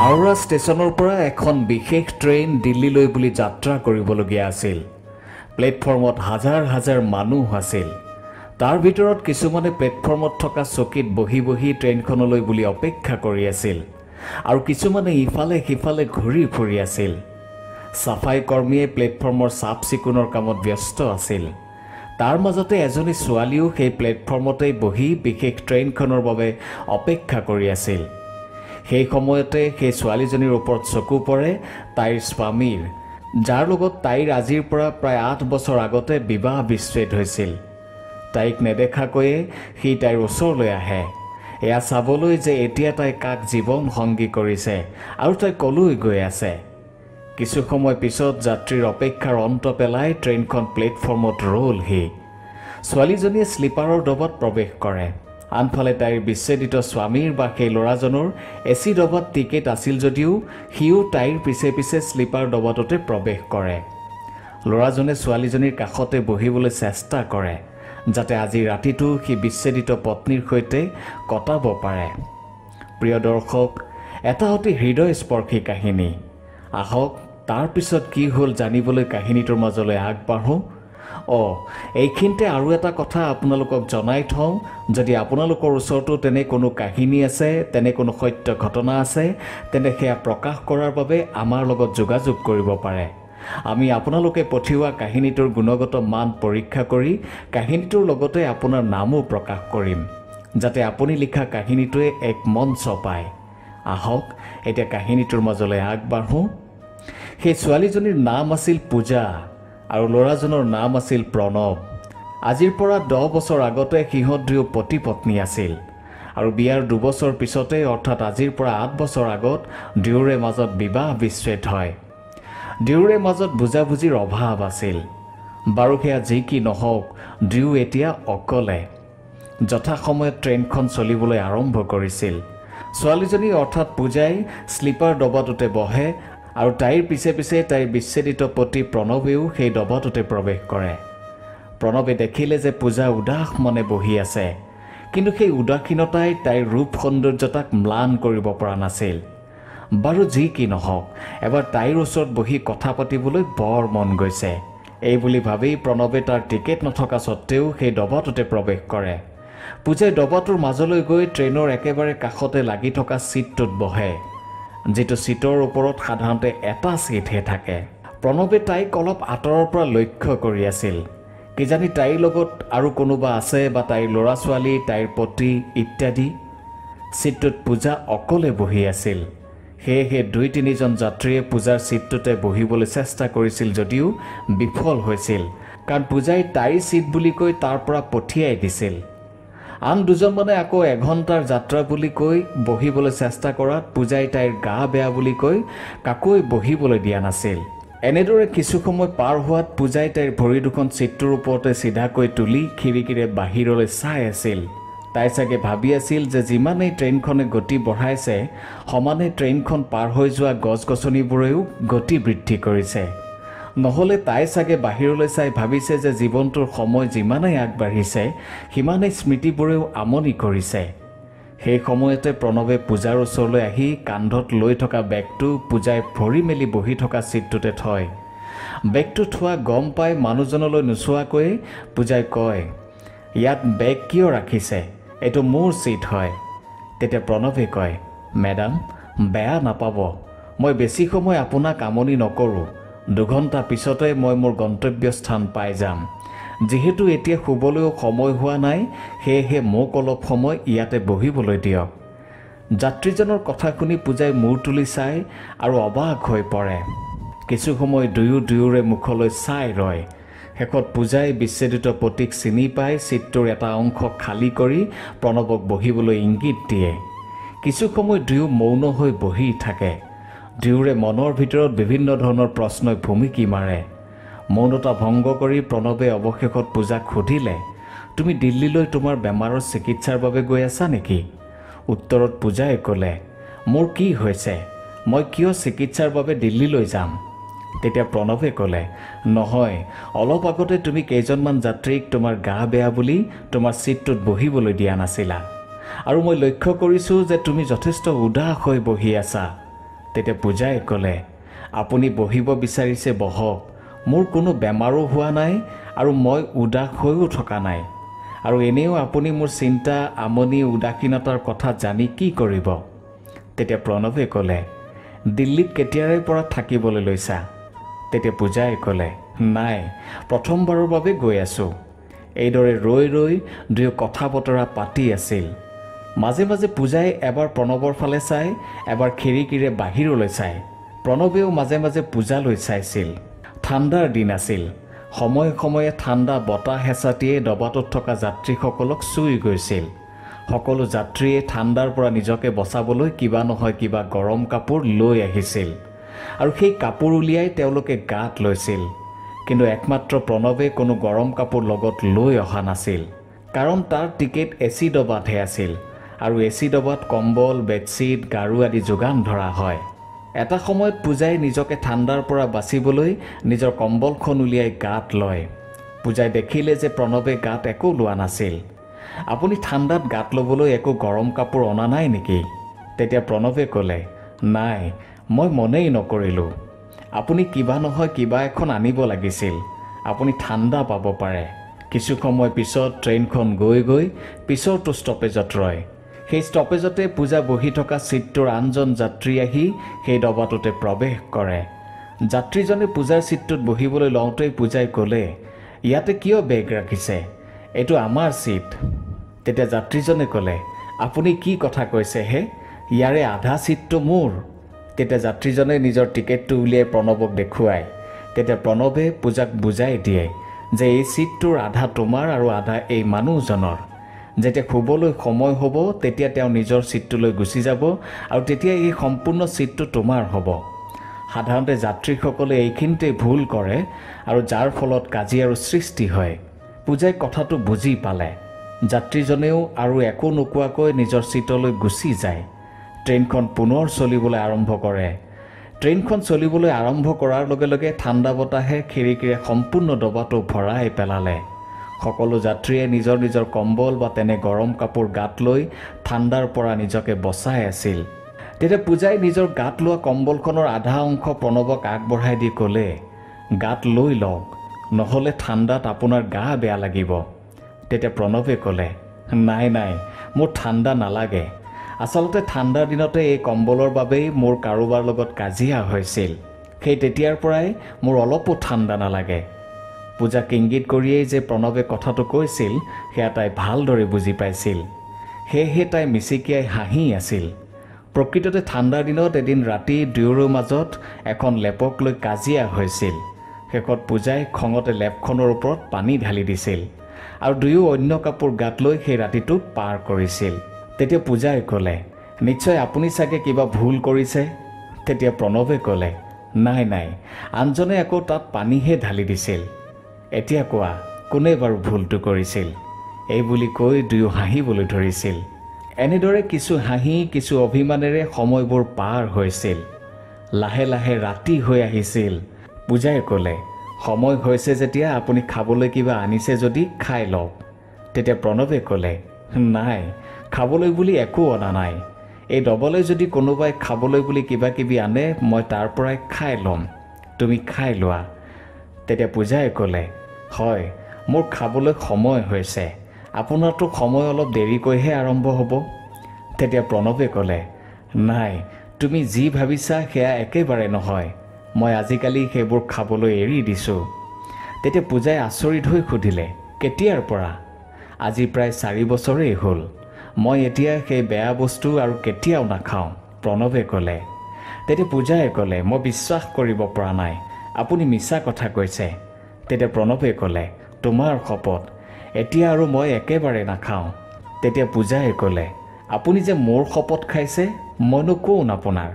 হাওৰা ষ্টেচনৰ পৰা এখন বিশেষ ট্ৰেইন দিল্লীলৈ বুলি যাত্ৰা কৰিবলগীয়া আছিল। প্লেটফৰ্মত হাজাৰ হাজাৰ মানুহ আছিল। তাৰ ভিতৰত কিছুমানে প্লেটফৰ্মত থকা চকীত বহি বহি ট্ৰেইনখনলৈ বুলি অপেক্ষা কৰি আছিল আৰু কিছুমানে ইফালে সিফালে ঘূৰি ফুৰি আছিল। সাফাই কৰ্মীয়ে প্লেটফৰ্মৰ চাফ চিকুণৰ কামত ব্যস্ত আছিল। তাৰ মাজতে এজনী ছোৱালীও সেই প্লেটফৰ্মতেই বহি বিশেষ ট্ৰেইনখনৰ বাবে অপেক্ষা কৰি আছিল। সেই সময়তে সেই ছোৱালীজনীৰ ওপৰত চকু পৰে তাইৰ স্বামীৰ, যাৰ লগত তাইৰ আজিৰ পৰা প্ৰায় 8 বছৰ আগতে বিবাহ বিচ্ছেদ হৈছিল। তাইক নেদেখাকৈয়ে সি তাইৰ ওচৰলৈ আহে, এয়া চাবলৈ যে এতিয়া তাই কাক জীৱন সংগী কৰিছে আৰু তাই কলৈ গৈ আছে। কিছু সময় পিছত যাত্ৰীৰ অপেক্ষাৰ অন্ত পেলাই ট্ৰেইনখন প্লেটফৰ্মত ৰলহি। ছোৱালীজনীয়ে স্লিপাৰৰ ডবাত প্ৰৱেশ কৰে। আনফালে তাইৰ বিচ্ছেদিত স্বামীৰ বা সেই ল'ৰাজনৰ এচি ডবাত টিকেট আছিল যদিও সিও তাইৰ পিছে পিছে স্লিপাৰ ডবাটোতে প্ৰৱেশ কৰে। ল'ৰাজনে ছোৱালীজনীৰ কাষতে বহিবলৈ চেষ্টা কৰে যাতে আজি ৰাতিটো সি বিচ্ছেদিত পত্নীৰ সৈতে কটাব পাৰে। প্ৰিয় দৰ্শক, এটা অতি হৃদয়স্পৰ্শী কাহিনী। আহক তাৰ পিছত কি হ'ল জানিবলৈ কাহিনীটোৰ মাজলৈ আগবাঢ়োঁ। এইখিনিতে আৰু এটা কথা আপোনালোকক জনাই থওঁ, যদি আপোনালোকৰ ওচৰতো তেনে কোনো কাহিনী আছে, তেনে কোনো সত্য ঘটনা আছে, তেন্তে সেয়া প্ৰকাশ কৰাৰ বাবে আমাৰ লগত যোগাযোগ কৰিব পাৰে। আমি আপোনালোকে পঠিওৱা কাহিনীটোৰ গুণগত মান পৰীক্ষা কৰি কাহিনীটোৰ লগতে আপোনাৰ নামো প্ৰকাশ কৰিম, যাতে আপুনি লিখা কাহিনীটোৱে এক মঞ্চ পায়। আহক এতিয়া কাহিনীটোৰ মাজলৈ আগবাঢ়োঁ। সেই ছোৱালীজনীৰ নাম আছিল পূজা আৰু ল'ৰাজনৰ নাম আছিল প্ৰণৱ। আজিৰ পৰা 10 বছৰ আগতে সিহঁত দুয়ো পতি পত্নী আছিল আৰু বিয়াৰ 2 বছৰ পিছতে অৰ্থাৎ আজিৰ পৰা 8 বছৰ আগত দুয়োৰে মাজত বিবাহ বিচ্ছেদ হয়। দুয়োৰে মাজত বুজাবুজিৰ অভাৱ আছিল। বাৰু সেয়া যি কি নহওক, দুয়ো এতিয়া অকলে। যথাসময়ত ট্ৰেইনখন চলিবলৈ আৰম্ভ কৰিছিল। ছোৱালীজনী অৰ্থাৎ পূজাই স্লিপাৰ ডবাটোতে বহে আৰু তাইৰ পিছে পিছে তাইৰ বিচ্ছেদিত পতি প্ৰণৱেও সেই ডবাটোতে প্ৰৱেশ কৰে। প্ৰণৱে দেখিলে যে পূজা উদাস মনে বহি আছে, কিন্তু সেই উদাসীনতাই তাইৰ ৰূপ সৌন্দৰ্যতাক ম্লান কৰিব পৰা নাছিল। বাৰু যি কি নহওক, এবাৰ তাইৰ ওচৰত বহি কথা পাতিবলৈ বৰ মন গৈছে। এই বুলি ভাবি প্ৰণৱে তাৰ টিকেট নথকা স্বত্তেও সেই ডবাটোতে প্ৰৱেশ কৰে। পূজাই ডবাটোৰ মাজলৈ গৈ ট্ৰেইনৰ একেবাৰে কাষতে লাগি থকা ছিটটোত বহে, যিটো ছিটৰ ওপৰত সাধাৰণতে এটা ছিটহে থাকে। প্ৰণৱে তাইক অলপ আঁতৰৰ পৰা লক্ষ্য কৰি আছিল। কিজানি তাইৰ লগত আৰু কোনোবা আছে বা তাইৰ ল'ৰা ছোৱালী, তাইৰ পতি ইত্যাদি। ছিটটোত পূজা অকলে বহি আছিল। সেয়েহে 2-3জন যাত্ৰীয়ে পূজাৰ ছিটটোতে বহিবলৈ চেষ্টা কৰিছিল যদিও বিফল হৈছিল, কাৰণ পূজাই তাইৰ ছিট বুলি কৈ তাৰ পৰা পঠিয়াই দিছিল। আন 2জনমানে আকৌ 1 ঘণ্টাৰ যাত্ৰা বুলি কৈ বহিবলৈ চেষ্টা কৰাত পূজাই তাইৰ গা বেয়া বুলি কৈ কাকৈ বহিবলৈ দিয়া নাছিল। এনেদৰে কিছু সময় পাৰ হোৱাত পূজাই তাইৰ ভৰি দুখন ছিটটোৰ ওপৰতে চিধাকৈ তুলি খিৰিকীৰে বাহিৰলৈ চাই আছিল। তাই চাগে ভাবি আছিল যে যিমানেই ট্ৰেইনখনে গতি বঢ়াইছে, সমানে ট্ৰেইনখন পাৰ হৈ যোৱা গছ গছনিবোৰেও গতি বৃদ্ধি কৰিছে। নহ'লে তাই চাগে বাহিৰলৈ চাই ভাবিছে যে জীৱনটোৰ সময় যিমানেই আগবাঢ়িছে, সিমানেই স্মৃতিবোৰেও আমনি কৰিছে। সেই সময়তে প্ৰণৱে পূজাৰ ওচৰলৈ আহি কান্ধত লৈ থকা বেগটো পূজাই ভৰি মেলি বহি থকা ছিটটোতে থয়। বেগটো থোৱা গম পাই মানুহজনলৈ নোচোৱাকৈ পূজাই কয়, ইয়াত বেগ কিয় ৰাখিছে? এইটো মোৰ ছিট হয়। তেতিয়া প্ৰণৱে কয়, মেডাম বেয়া নাপাব, মই বেছি সময় আপোনাক আমনি নকৰোঁ। 2 ঘণ্টা পিছতে মই মোৰ গন্তব্যস্থান পাই যাম। যিহেতু এতিয়া শুবলৈও সময় হোৱা নাই, সেয়েহে মোক অলপ সময় ইয়াতে বহিবলৈ দিয়ক। যাত্ৰীজনৰ কথা শুনি পূজাই মূৰ তুলি চাই আৰু অবাক হৈ পৰে। কিছু সময় দুয়োৰে মুখলৈ চাই ৰয়। শেষত পূজাই বিচ্ছেদিত পতিক চিনি পাই ছিটটোৰ এটা অংশ খালী কৰি প্ৰণৱক বহিবলৈ ইংগিত দিয়ে। কিছু সময় দুয়ো মৌন হৈ বহি থাকে। দুয়োৰে মনৰ ভিতৰত বিভিন্ন ধৰণৰ প্ৰশ্নই ভুমুকি মাৰে। মৌনতা ভংগ কৰি প্ৰণৱে অৱশেষত পূজাক সুধিলে, তুমি দিল্লীলৈ তোমাৰ বেমাৰৰ চিকিৎসাৰ বাবে গৈ আছা নেকি? উত্তৰত পূজাই ক'লে, মোৰ কি হৈছে? মই কিয় চিকিৎসাৰ বাবে দিল্লীলৈ যাম? তেতিয়া প্ৰণৱে ক'লে, নহয়, অলপ আগতে তুমি কেইজনমান যাত্ৰীক তোমাৰ গা বেয়া বুলি তোমাৰ ছিটটোত বহিবলৈ দিয়া নাছিলা, আৰু মই লক্ষ্য কৰিছোঁ যে তুমি যথেষ্ট উদাস হৈ বহি আছা। তেতিয়া পূজাই ক'লে, আপুনি বহিব বিচাৰিছে বহক, মোৰ কোনো বেমাৰো হোৱা নাই আৰু মই উদাস হৈও থকা নাই, আৰু এনেও আপুনি মোৰ চিন্তা আমনি উদাসীনতাৰ কথা জানি কি কৰিব? তেতিয়া প্ৰণৱে ক'লে, দিল্লীত কেতিয়াৰে পৰা থাকিবলৈ লৈছা? তেতিয়া পূজাই ক'লে, নাই, প্ৰথমবাৰৰ বাবে গৈ আছোঁ। এইদৰে ৰৈ ৰৈ দুয়ো কথা বতৰা পাতি আছিল। মাজে মাজে পূজাই এবাৰ প্ৰণৱৰ ফালে চাই, এবাৰ খিৰিকীৰে বাহিৰলৈ চায়। প্ৰণৱেও মাজে মাজে পূজালৈ চাইছিল। ঠাণ্ডাৰ দিন আছিল। সময়ে সময়ে ঠাণ্ডা বতাহ হেঁচাটিয়ে ডবাটোত থকা যাত্ৰীসকলক চুই গৈছিল। সকলো যাত্ৰীয়ে ঠাণ্ডাৰ পৰা নিজকে বচাবলৈ কিবা নহয় কিবা গৰম কাপোৰ লৈ আহিছিল, আৰু সেই কাপোৰ উলিয়াই তেওঁলোকে গাত লৈছিল। কিন্তু একমাত্ৰ প্ৰণৱে কোনো গৰম কাপোৰ লগত লৈ অহা নাছিল, কাৰণ তাৰ টিকেট এচি ডবাতহে আছিল, আৰু এচি ডবাত কম্বল, বেডশ্বীট, গাৰু আদি যোগান ধৰা হয়। এটা সময়ত পূজাই নিজকে ঠাণ্ডাৰ পৰা বাচিবলৈ নিজৰ কম্বলখন উলিয়াই গাত লয়। পূজাই দেখিলে যে প্ৰণৱে গাত একো লোৱা নাছিল। আপুনি ঠাণ্ডাত গাত ল'বলৈ একো গৰম কাপোৰ অনা নাই নেকি? তেতিয়া প্ৰণৱে ক'লে, নাই, মই মনেই নকৰিলোঁ। আপুনি কিবা নহয় কিবা এখন আনিব লাগিছিল, আপুনি ঠাণ্ডা পাব পাৰে। কিছু সময় পিছত ট্ৰেইনখন গৈ গৈ পিছৰটো ষ্টপেজত ৰয়। সেই ষ্টপেজতে পূজা বহি থকা ছিটটোৰ আনজন যাত্ৰী আহি সেই ডবাটোতে প্ৰৱেশ কৰে। যাত্ৰীজনে পূজাৰ ছিটটোত বহিবলৈ লওঁতেই পূজাই ক'লে, ইয়াতে কিয় বেগ ৰাখিছে? এইটো আমাৰ ছিট। তেতিয়া যাত্ৰীজনে ক'লে, আপুনি কি কথা কৈছে হে? ইয়াৰে আধা ছিটটো মোৰ। তেতিয়া যাত্ৰীজনে নিজৰ টিকেটটো উলিয়াই প্ৰণৱক দেখুৱায়। তেতিয়া প্ৰণৱে পূজাক বুজাই দিয়ে যে এই ছিটটোৰ আধা তোমাৰ আৰু আধা এই মানুহজনৰ। যেতিয়া শুবলৈ সময় হ'ব তেতিয়া তেওঁ নিজৰ ছিটটোলৈ গুচি যাব, আৰু তেতিয়া এই সম্পূৰ্ণ ছিটটো তোমাৰ হ'ব। সাধাৰণতে যাত্ৰীসকলে এইখিনিতে ভুল কৰে, আৰু যাৰ ফলত কাজিয়াৰ সৃষ্টি হয়। পূজাই কথাটো বুজি পালে। যাত্ৰীজনেও আৰু একো নোকোৱাকৈ নিজৰ ছিটলৈ গুচি যায়। ট্ৰেইনখন পুনৰ চলিবলৈ আৰম্ভ কৰে। ট্ৰেইনখন চলিবলৈ আৰম্ভ কৰাৰ লগে লগে ঠাণ্ডা বতাহে খিৰিকীৰে সম্পূৰ্ণ ডবাটো ভৰাই পেলালে। সকলো যাত্ৰীয়ে নিজৰ নিজৰ কম্বল বা তেনে গৰম কাপোৰ গাত লৈ ঠাণ্ডাৰ পৰা নিজকে বচাই আছিল। তেতিয়া পূজাই নিজৰ গাত লোৱা কম্বলখনৰ আধা অংশ প্ৰণৱক আগবঢ়াই দি ক'লে, গাত লৈ লওক, নহ'লে ঠাণ্ডাত আপোনাৰ গা বেয়া লাগিব। তেতিয়া প্ৰণৱে ক'লে, নাই নাই, মোৰ ঠাণ্ডা নালাগে। আচলতে ঠাণ্ডাৰ দিনতে এই কম্বলৰ বাবেই মোৰ কাৰোবাৰ লগত কাজিয়া হৈছিল। সেই তেতিয়াৰ পৰাই মোৰ অলপো ঠাণ্ডা নালাগে। পূজাক ইংগিত কৰিয়েই যে প্ৰণৱে কথাটো কৈছিল সেয়া তাই ভালদৰে বুজি পাইছিল। সেয়েহে তাই মিচিকিয়াই হাঁহি আছিল। প্ৰকৃততে ঠাণ্ডাৰ দিনত এদিন ৰাতি দুয়োৰো মাজত এখন লেপক লৈ কাজিয়া হৈছিল। শেষত পূজাই খঙতে লেপখনৰ ওপৰত পানী ঢালি দিছিল, আৰু দুয়ো অন্য কাপোৰ গাত লৈ সেই ৰাতিটো পাৰ কৰিছিল। তেতিয়া পূজাই ক'লে, নিশ্চয় আপুনি চাগে কিবা ভুল কৰিছে? তেতিয়া প্ৰণৱে ক'লে, নাই নাই, আনজনে আকৌ তাত পানীহে ঢালি দিছিল। এতিয়া কোৱা, কোনে বাৰু ভুলটো কৰিছিল? এই বুলি কৈ দুয়ো হাঁহিবলৈ ধৰিছিল। এনেদৰে কিছু হাঁহি কিছু অভিমানেৰে সময়বোৰ পাৰ হৈছিল। লাহে লাহে ৰাতি হৈ আহিছিল। পূজাই ক'লে, সময় হৈছে যেতিয়া আপুনি খাবলৈ কিবা আনিছে যদি খাই লওক। তেতিয়া প্ৰণৱে ক'লে, নাই, খাবলৈ বুলি একো অনা নাই। এই ডবলৈ যদি কোনোবাই খাবলৈ বুলি কিবা কিবি আনে মই তাৰ পৰাই খাই ল'ম, তুমি খাই লোৱা। তেতিয়া পূজাই ক'লে, হয়, মোৰ খাবলৈ সময় হৈছে, আপোনাৰতো সময় অলপ দেৰিকৈহে আৰম্ভ হ'ব। তেতিয়া প্ৰণৱে ক'লে, নাই, তুমি যি ভাবিছা সেয়া একেবাৰে নহয়, মই আজিকালি সেইবোৰ খাবলৈ এৰি দিছোঁ। তেতিয়া পূজাই আচৰিত হৈ সুধিলে, কেতিয়াৰ পৰা? আজি প্ৰায় 4 বছৰেই হ'ল। মই এতিয়া সেই বেয়া বস্তু আৰু কেতিয়াও নাখাওঁ, প্ৰণৱে ক'লে। তেতিয়া পূজাই ক'লে, মই বিশ্বাস কৰিব পৰা নাই, আপুনি মিছা কথা কৈছে। তেতিয়া প্ৰণৱে ক'লে, তোমাৰ শপত, এতিয়া আৰু মই একেবাৰে নাখাওঁ। তেতিয়া পূজাই ক'লে, আপুনি যে মোৰ শপত খাইছে, মইনো কোন আপোনাৰ?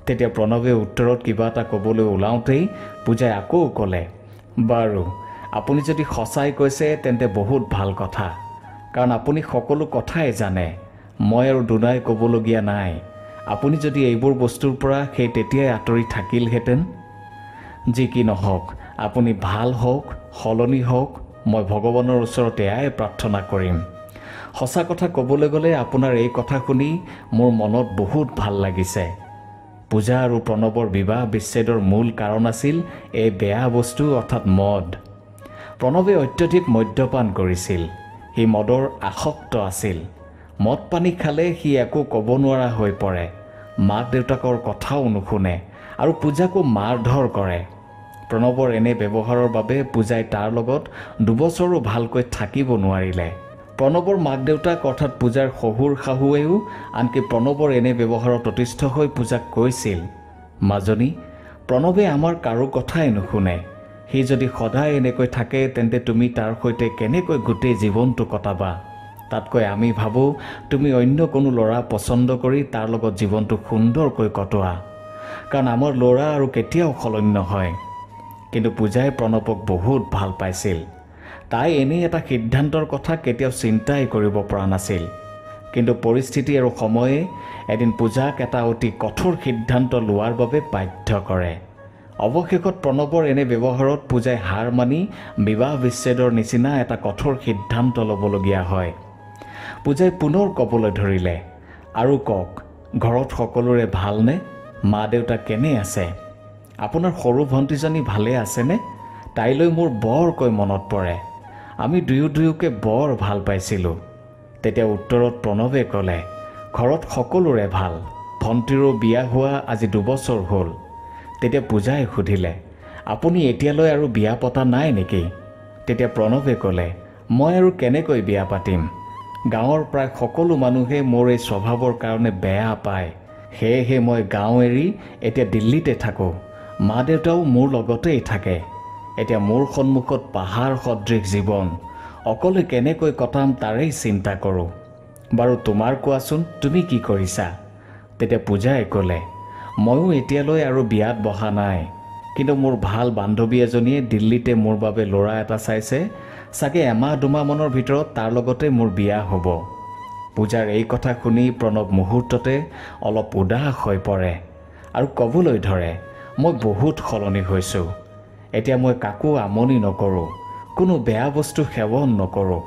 তেতিয়া প্ৰণৱে উত্তৰত কিবা এটা ক'বলৈ ওলাওঁতেই পূজাই আকৌ ক'লে, বাৰু, আপুনি যদি সঁচাই কৈছে তেন্তে বহুত ভাল কথা, কাৰণ আপুনি সকলো কথাই জানে। মই আৰু দুনাই ক'বলগীয়া নাই। আপুনি যদি এইবোৰ বস্তুৰ পৰা সেই তেতিয়াই আঁতৰি থাকিলহেঁতেন। যি কি নহওক, আপুনি ভাল হওক, সলনি হওক, মই ভগৱানৰ ওচৰত এয়াই প্ৰাৰ্থনা কৰিম। সঁচা কথা ক'বলৈ গ'লে আপোনাৰ এই কথা শুনি মোৰ মনত বহুত ভাল লাগিছে। পূজা আৰু প্ৰণৱৰ বিবাহ বিচ্ছেদৰ মূল কাৰণ আছিল এই বেয়া বস্তু অৰ্থাৎ মদ। প্ৰণৱে অত্যধিক মদ্যপান কৰিছিল। সি মদৰ আসক্ত আছিল। মদ পানী খালে সি একো ক'ব নোৱাৰা হৈ পৰে। মাক দেউতাকৰ কথাও নুশুনে আৰু পূজাকো মাৰধৰ কৰে। প্ৰণৱৰ এনে ব্যৱহাৰৰ বাবে পূজাই তাৰ লগত 2 বছৰো ভালকৈ থাকিব নোৱাৰিলে। প্ৰণৱৰ মাক দেউতাক অৰ্থাৎ পূজাৰ শহুৰ শাহুৱেও আনকি প্ৰণৱৰ এনে ব্যৱহাৰত অতিষ্ঠ হৈ পূজাক কৈছিল, মাজনী, প্ৰণৱে আমাৰ কাৰো কথাই নুশুনে। সি যদি সদায় এনেকৈ থাকে তেন্তে তুমি তাৰ সৈতে কেনেকৈ গোটেই জীৱনটো কটাবা? তাতকৈ আমি ভাবোঁ তুমি অন্য কোনো ল'ৰা পচন্দ কৰি তাৰ লগত জীৱনটো সুন্দৰকৈ কটোৱা, কাৰণ আমাৰ ল'ৰা আৰু কেতিয়াও সলনি নহয়। কিন্তু পূজাই প্ৰণৱক বহুত ভাল পাইছিল। তাই এনে এটা সিদ্ধান্তৰ কথা কেতিয়াও চিন্তাই কৰিব পৰা নাছিল। কিন্তু পৰিস্থিতি আৰু সময়ে এদিন পূজাক এটা অতি কঠোৰ সিদ্ধান্ত লোৱাৰ বাবে বাধ্য কৰে। অৱশেষত প্ৰণৱৰ এনে ব্যৱহাৰত পূজাই হাৰ মানি বিবাহ বিচ্ছেদৰ নিচিনা এটা কঠোৰ সিদ্ধান্ত ল'বলগীয়া হয়। পূজাই পুনৰ ক'বলৈ ধৰিলে, আৰু কওক, ঘৰত সকলোৰে ভালনে? মা দেউতা কেনে আছে? আপোনাৰ সৰু ভণ্টিজনী ভালে আছেনে? তাইলৈ মোৰ বৰকৈ মনত পৰে। আমি দুয়োকে বৰ ভাল পাইছিলোঁ। তেতিয়া উত্তৰত প্ৰণৱে ক'লে, ঘৰত সকলোৰে ভাল। ভণ্টিৰো বিয়া হোৱা আজি 2 বছৰ হ'ল। তেতিয়া পূজাই সুধিলে, আপুনি এতিয়ালৈ আৰু বিয়া পতা নাই নেকি? তেতিয়া প্ৰণৱে ক'লে, মই আৰু কেনেকৈ বিয়া পাতিম? গাঁৱৰ প্ৰায় সকলো মানুহে মোৰ এই স্বভাৱৰ কাৰণে বেয়া পায়। সেয়েহে মই গাঁও এৰি এতিয়া দিল্লীতে থাকোঁ। মা দেউতাও মোৰ লগতেই থাকে। এতিয়া মোৰ সন্মুখত পাহাৰ সদৃশ জীৱন। অকলে কেনেকৈ কটাম তাৰেই চিন্তা কৰোঁ। বাৰু তোমাৰ কোৱাচোন, তুমি কি কৰিছা? তেতিয়া পূজাই ক'লে, ময়ো এতিয়ালৈ আৰু বিয়াত বহা নাই। কিন্তু মোৰ ভাল বান্ধৱী এজনীয়ে দিল্লীতে মোৰ বাবে ল'ৰা এটা চাইছে। চাগে এমাহ 2 মাহমানৰ ভিতৰত তাৰ লগতে মোৰ বিয়া হ'ব। পূজাৰ এই কথা শুনি প্ৰণৱ মুহূৰ্ততে অলপ উদাস হৈ পৰে আৰু ক'বলৈ ধৰে, মই বহুত সলনি হৈছোঁ। এতিয়া মই কাকো আমনি নকৰোঁ, কোনো বেয়া বস্তু সেৱন নকৰোঁ,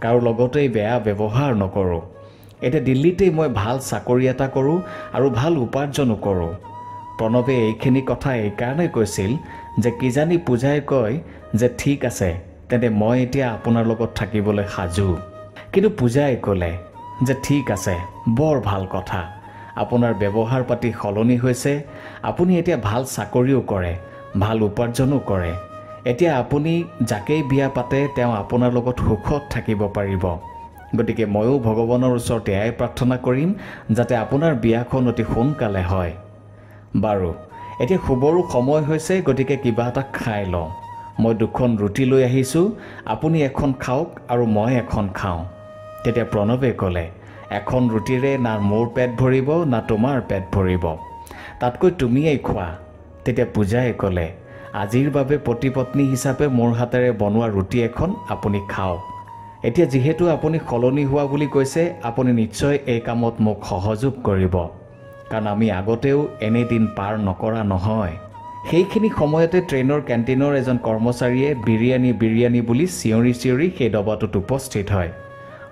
কাৰো লগতেই বেয়া ব্যৱহাৰ নকৰোঁ। এতিয়া দিল্লীতেই মই ভাল চাকৰি এটা কৰোঁ আৰু ভাল উপাৰ্জনো কৰোঁ। প্ৰণৱে এইখিনি কথা এইকাৰণে কৈছিল যে কিজানি পূজাই কয় যে ঠিক আছে, তেন্তে মই এতিয়া আপোনাৰ লগত থাকিবলৈ সাজু। কিন্তু পূজাই ক'লে যে ঠিক আছে, বৰ ভাল কথা। আপোনাৰ ব্যৱহাৰ পাতি সলনি হৈছে। আপুনি এতিয়া ভাল চাকৰিও কৰে, ভাল উপাৰ্জনো কৰে। এতিয়া আপুনি যাকেই বিয়া পাতে তেওঁ আপোনাৰ লগত সুখত থাকিব পাৰিব। গতিকে ময়ো ভগৱানৰ ওচৰত এয়াই প্ৰাৰ্থনা কৰিম যাতে আপোনাৰ বিয়াখন অতি সোনকালে হয়। বাৰু, এতিয়া শুবৰো সময় হৈছে, গতিকে কিবা এটা খাই লওঁ। মই 2খন ৰুটি লৈ আহিছোঁ, আপুনি এখন খাওক আৰু মই এখন খাওঁ। তেতিয়া প্ৰণৱে ক'লে, এখন ৰুটিৰে না মোৰ পেট ভৰিব না তোমাৰ পেট ভৰিব, তাতকৈ তুমিয়েই খোৱা। তেতিয়া পূজাই ক'লে, আজিৰ বাবে পতি পত্নী হিচাপে মোৰ হাতেৰে বনোৱা ৰুটি এখন আপুনি খাওক। এতিয়া যিহেতু আপুনি সলনি হোৱা বুলি কৈছে, আপুনি নিশ্চয় এই কামত মোক সহযোগ কৰিব, কাৰণ আমি আগতেও এনে দিন পাৰ নকৰা নহয়। সেইখিনি সময়তে ট্ৰেইনৰ কেণ্টিনৰ এজন কৰ্মচাৰীয়ে বিৰিয়ানী বুলি চিঞৰি চিঞৰি সেই ডবাটোত উপস্থিত হয়।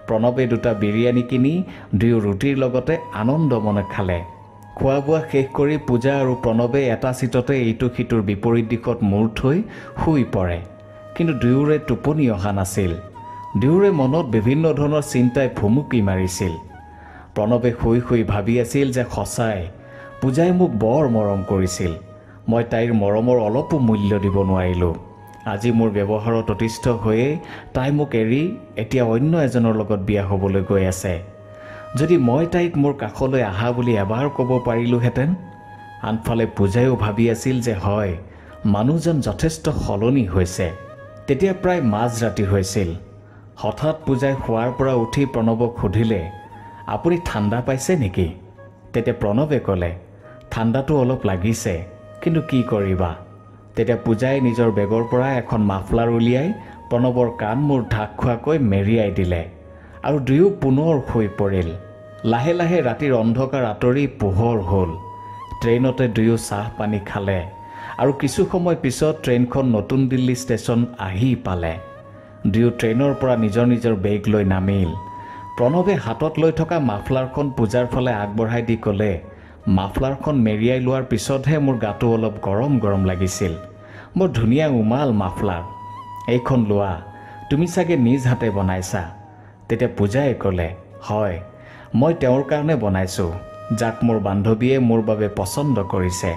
প্ৰণৱে 2টা বিৰিয়ানী কিনি 2 ৰুটিৰ লগতে আনন্দ মনে খালে। খোৱা বোৱা শেষ কৰি পূজা আৰু প্ৰণৱে এটা চিটতে এইটো সিটোৰ বিপৰীত দিশত মূৰ থৈ শুই পৰে। কিন্তু দুয়োৰে টোপনি অহা নাছিল। দুয়োৰে মনত বিভিন্ন ধৰণৰ চিন্তাই ভুমুকি মাৰিছিল। প্ৰণৱে শুই শুই ভাবি আছিল যে সঁচাই পূজাই মোক বৰ মৰম কৰিছিল। মই তাইৰ মৰমৰ অলপো মূল্য দিব নোৱাৰিলোঁ। আজি মোৰ ব্যৱহাৰত অতিষ্ঠ হৈয়ে তাই মোক এৰি এতিয়া অন্য এজনৰ লগত বিয়া হ'বলৈ গৈ আছে। যদি মই তাইক মোৰ কাষলৈ আহা বুলি এবাৰ ক'ব পাৰিলোহেঁতেন। আনফালে পূজাইও ভাবি আছিল যে হয়, মানুহজন যথেষ্ট সলনি হৈছে। তেতিয়া প্ৰায় মাজৰাতি হৈছিল। হঠাৎ পূজাই শোৱাৰ পৰা উঠি প্ৰণৱক সুধিলে, আপুনি ঠাণ্ডা পাইছে নেকি? তেতিয়া প্ৰণৱে ক'লে, ঠাণ্ডাটো অলপ লাগিছে, কিন্তু কি কৰিবা। তেতিয়া পূজাই নিজৰ বেগৰ পৰা এখন মাফলাৰ উলিয়াই প্ৰণৱৰ কাণ মূৰ ঢাক খোৱাকৈ মেৰিয়াই দিলে আৰু দুয়ো পুনৰ শুই পৰিল। লাহে লাহে ৰাতিৰ অন্ধকাৰ আঁতৰি পোহৰ হ'ল। ট্ৰেইনতে দুয়ো চাহ পানী খালে আৰু কিছু সময় পিছত ট্ৰেইনখন নতুন দিল্লী ষ্টেচন আহি পালে। দুয়ো ট্ৰেইনৰ পৰা নিজৰ নিজৰ বেগ লৈ নামিল। প্ৰণৱে হাতত লৈ থকা মাফলাৰখন পূজাৰ ফালে আগবঢ়াই দি ক'লে, মাফলাৰখন মেৰিয়াই লোৱাৰ পিছতহে মোৰ গাটো অলপ গৰম গৰম লাগিছিল। বৰ ধুনীয়া উমাল মাফলাৰ, এইখন লোৱা, তুমি চাগে নিজ হাতে বনাইছা। তেতিয়া পূজাই ক'লে, হয়, মই তেওঁৰ কাৰণে বনাইছোঁ, যাক মোৰ বান্ধৱীয়ে মোৰ বাবে পচন্দ কৰিছে।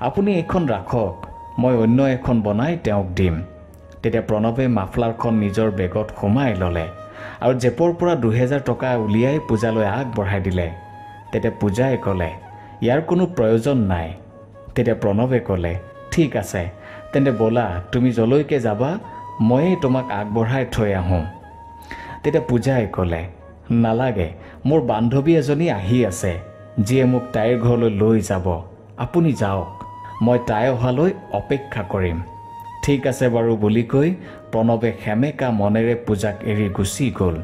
আপুনি এইখন ৰাখক, মই অন্য এখন বনাই তেওঁক দিম। তেতিয়া প্ৰণৱে মাফলাৰখন নিজৰ বেগত সোমাই ল'লে আৰু জেপৰ পৰা 2000 টকা উলিয়াই পূজালৈ আগবঢ়াই দিলে। তেতিয়া পূজাই ক'লে, ইয়াৰ কোনো প্ৰয়োজন নাই। তেতিয়া প্ৰণৱে ক'লে, ঠিক আছে, তেন্তে ব'লা, তুমি যলৈকে যাবা ময়েই তোমাক আগবঢ়াই থৈ আহোঁ। তেতিয়া পূজাই ক'লে, নালাগে, মোৰ বান্ধৱী এজনী আহি আছে, যিয়ে মোক তাইৰ ঘৰলৈ লৈ যাব। আপুনি যাওক, মই তাই অহালৈ অপেক্ষা কৰিম। ঠিক আছে বাৰু বুলি কৈ প্ৰণৱে সেমেকা মনেৰে পূজাক এৰি গুচি গ'ল।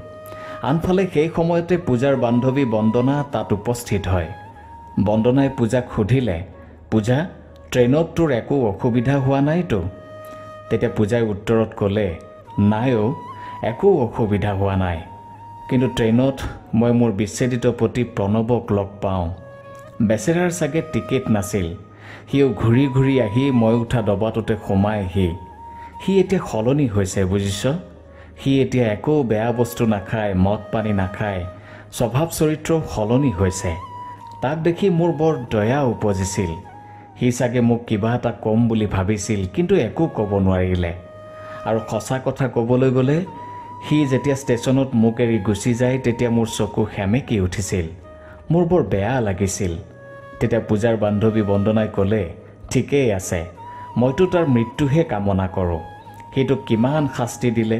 আনফালে সেই সময়তে পূজাৰ বান্ধৱী বন্দনা তাত উপস্থিত হয়। বন্দনাই পূজাক সুধিলে, পূজা, ট্ৰেইনত তোৰ একো অসুবিধা হোৱা নাইতো? তেতিয়া পূজাই উত্তৰত ক'লে, নাই অ', একো অসুবিধা হোৱা নাই, কিন্তু ট্ৰেইনত মই মোৰ বিচ্ছেদিত পতি প্ৰণৱক লগ পাওঁ। বেচেৰাৰ চাগে টিকেট নাছিল, সিও ঘূৰি ঘূৰি আহি মই উঠা ডবাটোতে সোমায়হি। সি এতিয়া সলনি হৈছে, বুজিছ? সি এতিয়া একো বেয়া বস্তু নাখায়, মদ পানী নাখায়, স্বভাৱ চৰিত্ৰও সলনি হৈছে। তাক দেখি মোৰ বৰ দয়া উপজিছিল। সি চাগে মোক কিবা এটা ক'ম বুলি ভাবিছিল, কিন্তু একো ক'ব নোৱাৰিলে। আৰু সঁচা কথা ক'বলৈ গ'লে, সি যেতিয়া ষ্টেচনত মোক এৰি গুচি যায় তেতিয়া মোৰ চকু সেমেকি উঠিছিল, মোৰ বৰ বেয়া লাগিছিল। তেতিয়া পূজাৰ বান্ধৱী বন্দনাই ক'লে, ঠিকেই আছে, মইতো তাৰ মৃত্যুহে কামনা কৰোঁ। সি তোক কিমান শাস্তি দিলে,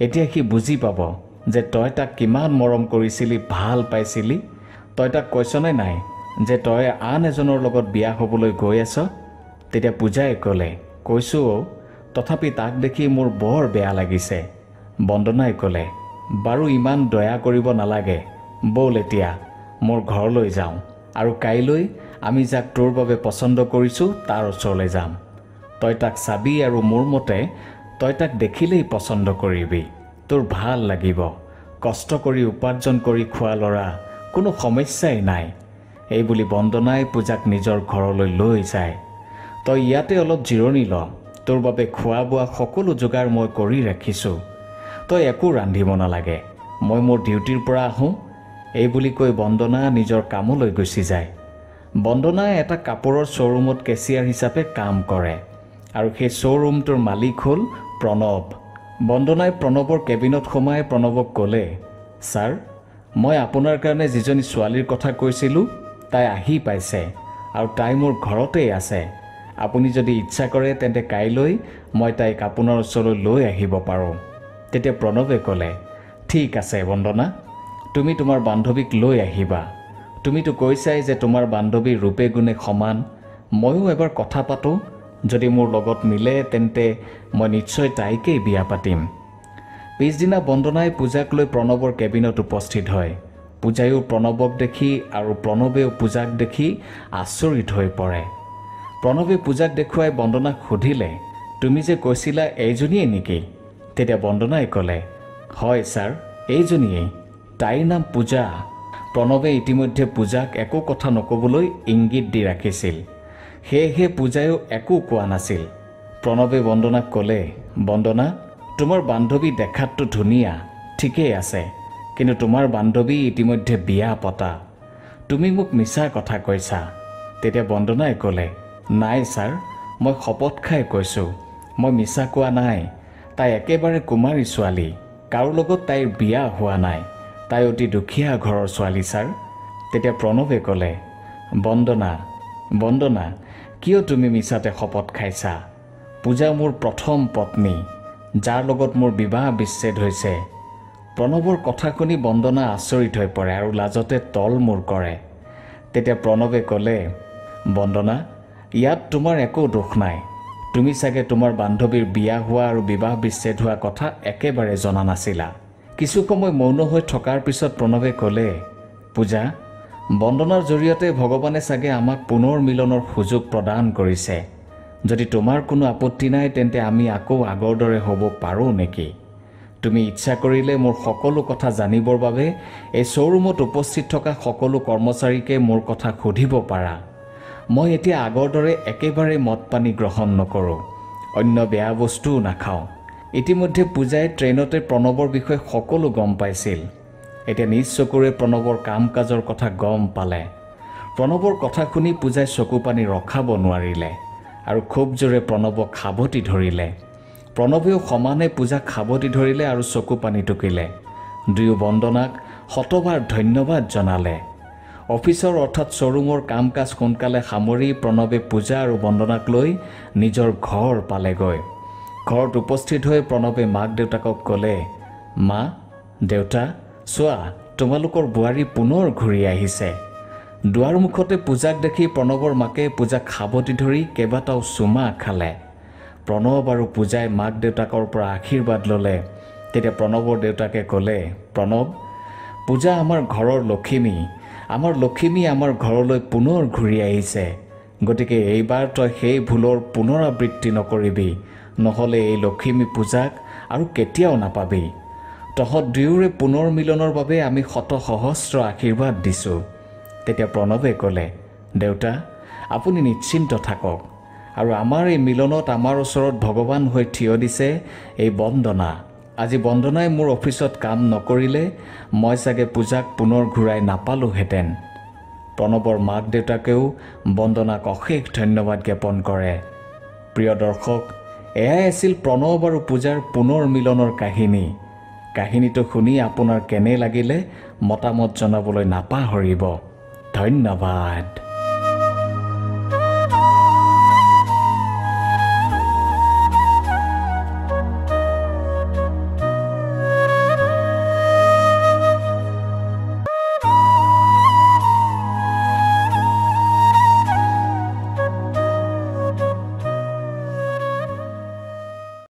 এতিয়া সি বুজি পাব যে তই তাক কিমান মৰম কৰিছিলি, ভাল পাইছিলি। তই তাক কৈছনে নাই যে তই আন এজনৰ লগত বিয়া হ'বলৈ গৈ আছ? তেতিয়া পূজাই ক'লে, কৈছোঁ অ', তথাপি তাক দেখি মোৰ বৰ বেয়া লাগিছে। বন্দনাই ক'লে, বাৰু ইমান দয়া কৰিব নালাগে, ব'ল এতিয়া মোৰ ঘৰলৈ যাওঁ, আৰু কাইলৈ আমি যাক তোৰ বাবে পচন্দ কৰিছোঁ তাৰ ওচৰলৈ যাম। তই তাক চাবি আৰু মোৰ মতে তই তাক দেখিলেই পচন্দ কৰিবি, তোৰ ভাল লাগিব। কষ্ট কৰি উপাৰ্জন কৰি খোৱা ল'ৰা, কোনো সমস্যাই নাই। এই বুলি বন্দনাই পূজাক নিজৰ ঘৰলৈ লৈ যায়। তই ইয়াতে অলপ জিৰণি ল, তোৰ বাবে খোৱা বোৱা সকলো যোগাৰ মই কৰি ৰাখিছোঁ। তই একো ৰান্ধিব নালাগে, মই মোৰ ডিউটিৰ পৰা আহোঁ। এই বুলি কৈ বন্দনা নিজৰ কামলৈ গুচি যায়। বন্দনাই এটা কাপোৰৰ শ্ব'ৰুমত কেছিয়াৰ হিচাপে কাম কৰে, আৰু সেই শ্ব'ৰুমটোৰ মালিক হ'ল প্ৰণৱ। বন্দনাই প্ৰণৱৰ কেবিনত সোমাই প্ৰণৱক ক'লে, ছাৰ, মই আপোনাৰ কাৰণে যিজনী ছোৱালীৰ কথা কৈছিলোঁ তাই আহি পাইছে, আৰু তাই মোৰ ঘৰতেই আছে। আপুনি যদি ইচ্ছা কৰে তেন্তে কাইলৈ মই তাইক আপোনাৰ ওচৰলৈ লৈ আহিব পাৰোঁ। তেতিয়া প্ৰণৱে ক'লে, ঠিক আছে বন্দনা, তুমি তোমাৰ বান্ধৱীক লৈ আহিবা। তুমিতো কৈছাই যে তোমাৰ বান্ধৱী ৰূপে গুণে সমান। ময়ো এবাৰ কথা পাতোঁ, যদি মোৰ লগত মিলে তেন্তে মই নিশ্চয় তাইকেই বিয়া পাতিম। পিছদিনা বন্দনাই পূজাক লৈ প্ৰণৱৰ কেবিনত উপস্থিত হয়। পূজায়ো প্ৰণৱক দেখি আৰু প্ৰণৱেও পূজাক দেখি আচৰিত হৈ পৰে। প্ৰণৱে পূজাক দেখুৱাই বন্দনাক সুধিলে, তুমি যে কৈছিলা এইজনীয়ে নেকি? তেতিয়া বন্দনাই ক'লে, হয় ছাৰ, এইজনীয়েই, তাইৰ নাম পূজা। প্ৰণৱে ইতিমধ্যে পূজাক একো কথা নক'বলৈ ইংগিত দি ৰাখিছিল, সেয়েহে পূজায়ো একো কোৱা নাছিল। প্ৰণৱে বন্দনাক ক'লে, বন্দনা, তোমাৰ বান্ধৱী দেখাততো ধুনীয়া, ঠিকেই আছে, কিন্তু তোমাৰ বান্ধৱী ইতিমধ্যে বিয়া পতা। তুমি মোক মিছা কথা কৈছা। তেতিয়া বন্দনাই ক'লে, নাই ছাৰ, মই শপত খাই কৈছোঁ, মই মিছা কোৱা নাই। তাই একেবাৰে কুমাৰী ছোৱালী, কাৰো লগত তাইৰ বিয়া হোৱা নাই। তাই অতি দুখীয়া ঘৰৰ ছোৱালী ছাৰ। তেতিয়া প্ৰণৱে ক'লে, বন্দনা, বন্দনা, কিয় তুমি মিছাতে শপত খাইছা? পূজা মোৰ প্ৰথম পত্নী, যাৰ লগত মোৰ বিবাহ বিচ্ছেদ হৈছে। প্ৰণৱৰ কথা শুনি বন্দনা আচৰিত হৈ পৰে আৰু লাজতে তল মূৰ কৰে। তেতিয়া প্ৰণৱে ক'লে, বন্দনা, ইয়াত তোমাৰ একো দোষ নাই। তুমি চাগে তোমাৰ বান্ধৱীৰ বিয়া হোৱা আৰু বিবাহ বিচ্ছেদ হোৱা কথা একেবাৰে জনা নাছিলা। কিছু সময় মৌন হৈ থকাৰ পিছত প্ৰণৱে ক'লে, পূজা, বন্দনাৰ জৰিয়তে ভগৱানে চাগে আমাক পুনৰ মিলনৰ সুযোগ প্ৰদান কৰিছে। যদি তোমাৰ কোনো আপত্তি নাই তেন্তে আমি আকৌ আগৰ দৰে হ'ব পাৰোঁ নেকি? তুমি ইচ্ছা কৰিলে মোৰ সকলো কথা জানিবৰ বাবে এই শ্ব'ৰুমত উপস্থিত থকা সকলো কৰ্মচাৰীকে মোৰ কথা সুধিব পাৰা। মই এতিয়া আগৰ দৰে একেবাৰে মদ পানী গ্ৰহণ নকৰোঁ, অন্য বেয়া বস্তুও নাখাওঁ। ইতিমধ্যে পূজাই ট্ৰেইনতে প্ৰণৱৰ বিষয়ে সকলো গম পাইছিল। এতিয়া নিজ চকুৰে প্ৰণৱৰ কাম কাজৰ কথা গম পালে। প্ৰণৱৰ কথা শুনি পূজাই চকু পানী ৰখাব নোৱাৰিলে আৰু খুব জোৰে প্ৰণৱক সাৱটি ধৰিলে। প্ৰণৱেও সমানে পূজাক সাৱটি ধৰিলে আৰু চকু পানী টুকিলে। দুয়ো বন্দনাক শতবাৰ ধন্যবাদ জনালে। অফিচৰ অৰ্থাৎ শ্ব'ৰুমৰ কাম কাজ সোনকালে সামৰি প্ৰণৱে পূজা আৰু বন্দনাক লৈ নিজৰ ঘৰ পালেগৈ। ঘৰত উপস্থিত হৈ প্ৰণৱে মাক দেউতাকক ক'লে, মা দেউতা, চোৱা তোমালোকৰ বোৱাৰী পুনৰ ঘূৰি আহিছে। দুৱাৰ মুখতে পূজাক দেখি প্ৰণৱৰ মাকে পূজাক সাৱটি ধৰি কেইবাটাও চুমা খালে। প্ৰণৱ আৰু পূজাই মাক দেউতাকৰ পৰা আশীৰ্বাদ ল'লে। তেতিয়া প্ৰণৱৰ দেউতাকে ক'লে, প্ৰণৱ, পূজা আমাৰ ঘৰৰ লখিমী, আমাৰ ঘৰলৈ পুনৰ ঘূৰি আহিছে। গতিকে এইবাৰ তই সেই ভুলৰ পুনৰাবৃত্তি নকৰিবি, নহ'লে এই লখিমী পূজাক আৰু কেতিয়াও নাপাবি। তহঁত দুয়োৰে পুনৰ মিলনৰ বাবে আমি শত সহস্ৰ আশীৰ্বাদ দিছোঁ। তেতিয়া প্ৰণৱে ক'লে, দেউতা আপুনি নিশ্চিন্ত থাকক, আৰু আমাৰ এই মিলনত আমাৰ ওচৰত ভগৱান হৈ থিয় দিছে এই বন্দনা। আজি বন্দনাই মোৰ অফিচত কাম নকৰিলে মই চাগে পূজাক পুনৰ ঘূৰাই নাপালোহেঁতেন। প্ৰণৱৰ মাক দেউতাকেও বন্দনাক অশেষ ধন্যবাদ জ্ঞাপন কৰে। প্ৰিয় দৰ্শক, এয়াই আছিল প্ৰণৱ আৰু পূজাৰ পুনৰ মিলনৰ কাহিনী। কাহিনীটো শুনি আপোনাৰ কেনে লাগিলে মতামত জনাবলৈ নাপাহৰিব। ধন্যবাদ।